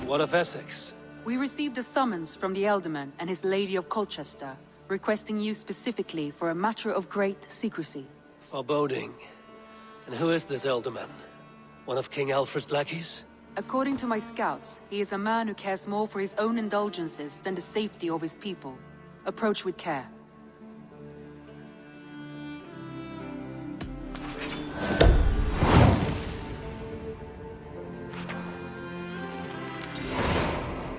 What of Essex? We received a summons from the Alderman and his Lady of Colchester, requesting you specifically for a matter of great secrecy. Foreboding. And who is this Alderman? One of King Alfred's lackeys? According to my scouts, he is a man who cares more for his own indulgences than the safety of his people. Approach with care.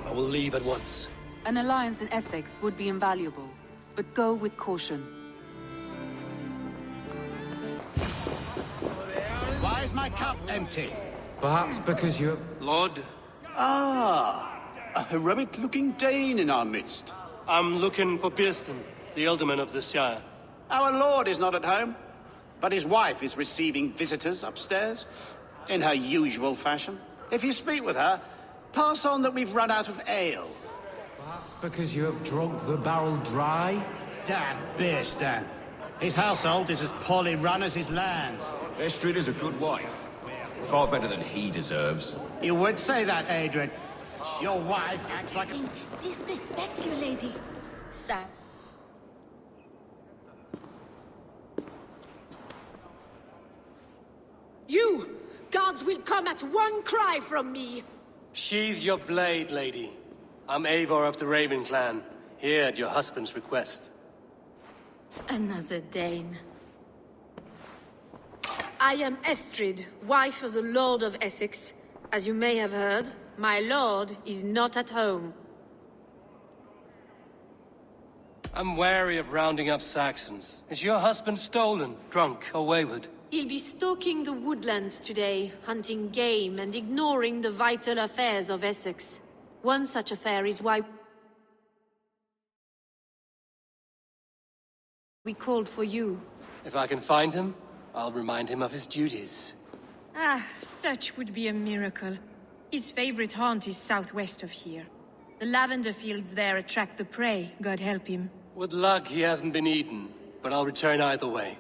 I will leave at once. An alliance in Essex would be invaluable, but go with caution. Why is my cup empty? Perhaps because you... Lord, Ah, a heroic-looking Dane in our midst. I'm looking for Pearson, the Alderman of this shire. Our lord is not at home, but his wife is receiving visitors upstairs, in her usual fashion. If you speak with her, pass on that we've run out of ale. Perhaps because you have drunk the barrel dry? Damn beer stand. His household is as poorly run as his lands. Estrid is a good wife. Far better than he deserves. You would say that, Adrian. Your wife acts like a... Disrespect you, lady. Sir. You! Guards will come at one cry from me! Sheathe your blade, lady. I'm Eivor of the Raven clan, here at your husband's request. Another Dane. I am Estrid, wife of the Lord of Essex. As you may have heard, my lord is not at home. I'm wary of rounding up Saxons. Is your husband stolen, drunk, or wayward? He'll be stalking the woodlands today, hunting game and ignoring the vital affairs of Essex. One such affair is why we called for you. If I can find him, I'll remind him of his duties. Ah, such would be a miracle. His favorite haunt is southwest of here. The lavender fields there attract the prey, God help him. With luck, he hasn't been eaten, but I'll return either way.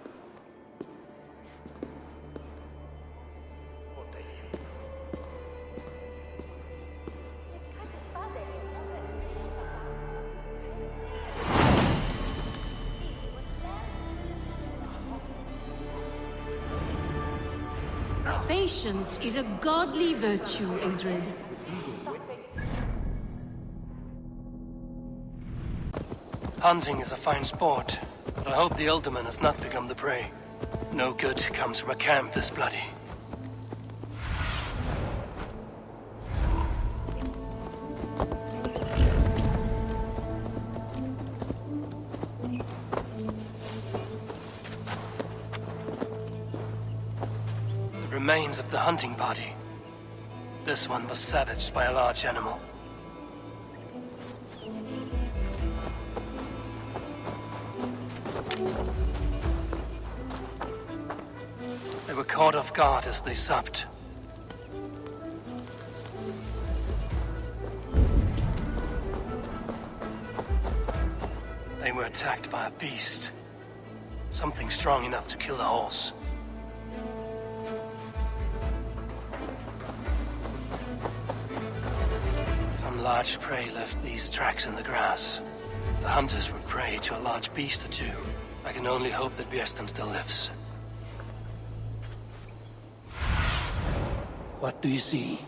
Patience is a godly virtue, Adrid. Hunting is a fine sport, but I hope the Alderman has not become the prey. No good comes from a camp this bloody. Remains of the hunting party. This one was savaged by a large animal. They were caught off guard as they supped. They were attacked by a beast. Something strong enough to kill the horse. Large prey left these tracks in the grass. The hunters would prey to a large beast or two. I can only hope that Björsten still lives. What do you see?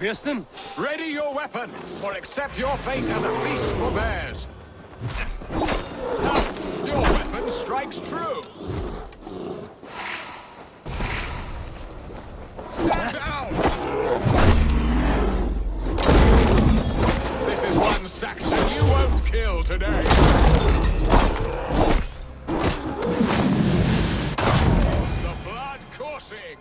Björsten? Ready your weapon, or accept your fate as a feast for bears. Your weapon strikes true. Stand down! This is one Saxon you won't kill today. It's the blood coursing.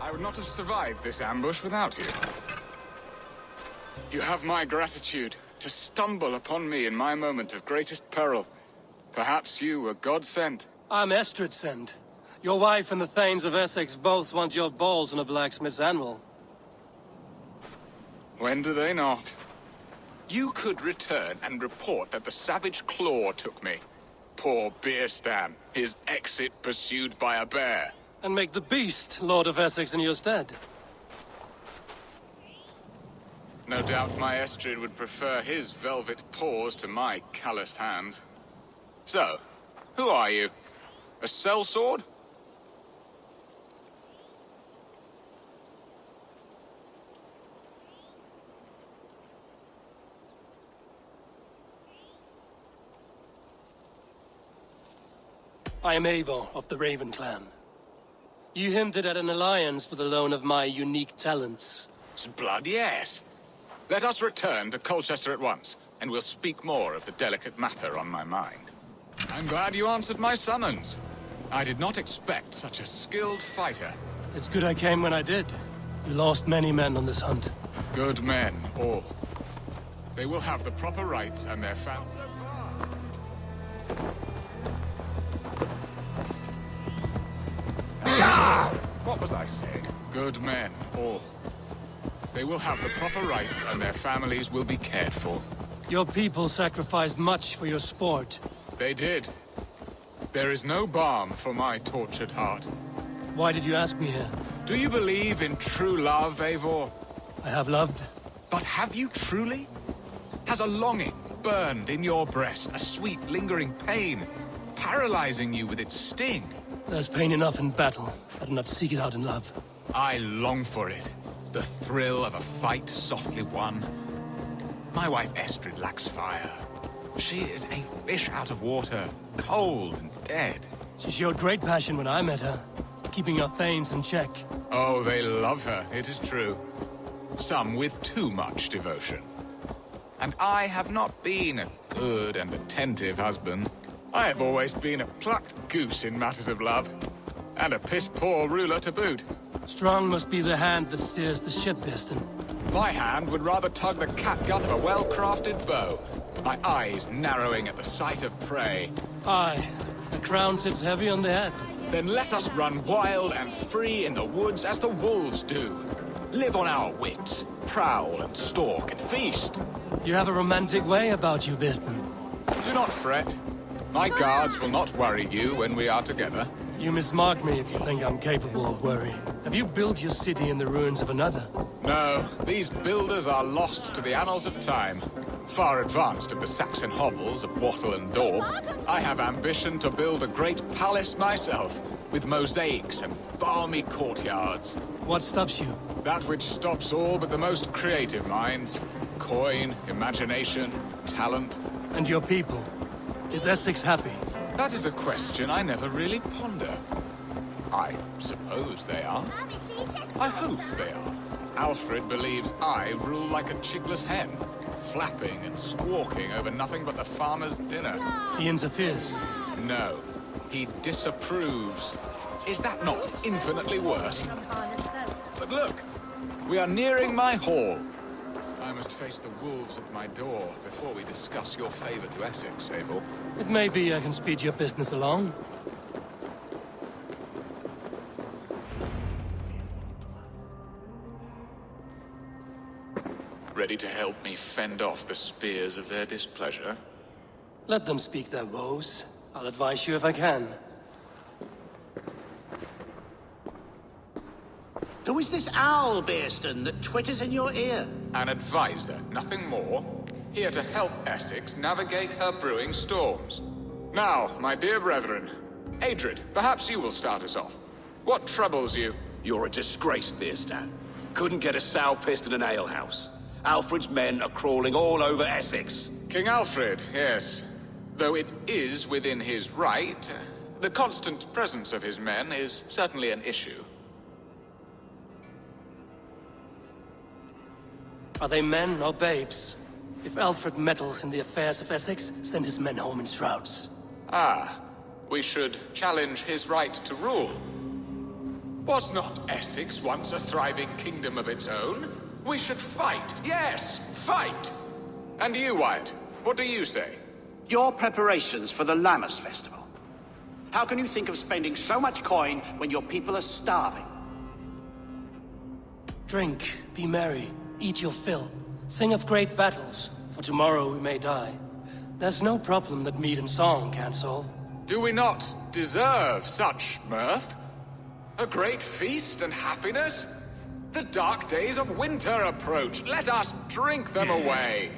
I would not have survived this ambush without you. You have my gratitude to stumble upon me in my moment of greatest peril. Perhaps you were God-sent. I'm Estrid sent. Your wife and the Thanes of Essex both want your balls on a blacksmith's anvil. When do they not? You could return and report that the savage Claw took me. Poor Beerstan, his exit pursued by a bear. And make the beast Lord of Essex in your stead. No doubt my Estrid would prefer his velvet paws to my calloused hands. So, who are you? A sellsword? I am Eivor of the Raven clan. You hinted at an alliance for the loan of my unique talents. Blood, yes. Let us return to Colchester at once, and we'll speak more of the delicate matter on my mind. I'm glad you answered my summons. I did not expect such a skilled fighter. It's good I came when I did. We lost many men on this hunt. Good men, all. They will have the proper rights and their families. What was I saying? Good men, all. They will have the proper rights and their families will be cared for. Your people sacrificed much for your sport. They did. There is no balm for my tortured heart. Why did you ask me here? Do you believe in true love, Eivor? I have loved. But have you truly? Has a longing burned in your breast, a sweet, lingering pain, paralyzing you with its sting? There's pain enough in battle. I do not seek it out in love. I long for it. The thrill of a fight softly won. My wife Estrid lacks fire. She is a fish out of water, cold and dead. She showed great passion when I met her, keeping our Thanes in check. Oh, they love her, it is true. Some with too much devotion. And I have not been a good and attentive husband. I have always been a plucked goose in matters of love. And a piss-poor ruler to boot. Strong must be the hand that steers the ship, Beerstan. My hand would rather tug the catgut of a well-crafted bow. My eyes narrowing at the sight of prey. Aye, the crown sits heavy on the head. Then let us run wild and free in the woods as the wolves do. Live on our wits, prowl and stalk and feast. You have a romantic way about you, Beerstan. Do not fret. My guards will not worry you when we are together. You mismark me if you think I'm capable of worry. Have you built your city in the ruins of another? No, these builders are lost to the annals of time. Far advanced of the Saxon hovels of Wattle and Daub. I have ambition to build a great palace myself, with mosaics and balmy courtyards. What stops you? That which stops all but the most creative minds. Coin, imagination, talent. And your people? Is Essex happy? That is a question I never really ponder. I suppose they are. I hope they are. Alfred believes I rule like a chickless hen, flapping and squawking over nothing but the farmer's dinner. He interferes? No, he disapproves. Is that not infinitely worse? But look, we are nearing my hall. I must face the wolves at my door before we discuss your favor to Essex, Abel. It may be I can speed your business along. Ready to help me fend off the spears of their displeasure? Let them speak their woes. I'll advise you if I can. Who is this owl, Beerstan, that twitters in your ear? An advisor, nothing more. Here to help Essex navigate her brewing storms. Now, my dear brethren, Adrid, perhaps you will start us off. What troubles you? You're a disgrace, Beerstan. Couldn't get a sow pissed in an alehouse. Alfred's men are crawling all over Essex. King Alfred, yes. Though it is within his right, the constant presence of his men is certainly an issue. Are they men or babes? If Alfred meddles in the affairs of Essex, send his men home in shrouds. Ah, we should challenge his right to rule. Was not Essex once a thriving kingdom of its own? We should fight. Yes, fight! And you, Wyatt, what do you say? Your preparations for the Lammas festival. How can you think of spending so much coin when your people are starving? Drink, be merry, eat your fill. Sing of great battles, for tomorrow we may die. There's no problem that meat and song can't solve. Do we not deserve such mirth? A great feast and happiness? The dark days of winter approach. Let us drink them away.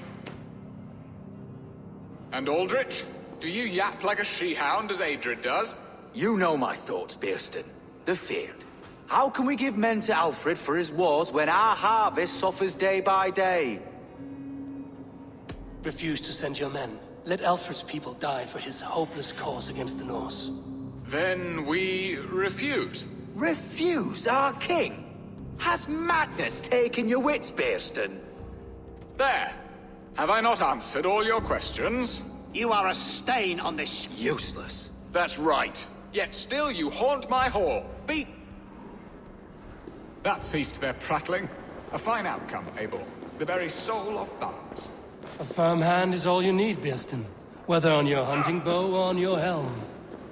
And Aldrich, do you yap like a she-hound as Adred does? You know my thoughts, Bearston. The field. How can we give men to Alfred for his wars when our harvest suffers day by day? Refuse to send your men. Let Alfred's people die for his hopeless cause against the Norse. Then we refuse. Refuse our king? Has madness taken your wits, Bearston? There. Have I not answered all your questions? You are a stain on this... Useless. That's right. Yet still you haunt my hall. That ceased their prattling. A fine outcome, Abel. The very soul of balance. A firm hand is all you need, Bearston. Whether on your hunting bow or on your helm.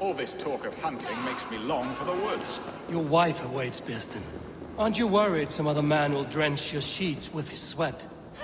All this talk of hunting makes me long for the woods. Your wife awaits, Bearston. Aren't you worried some other man will drench your sheets with his sweat?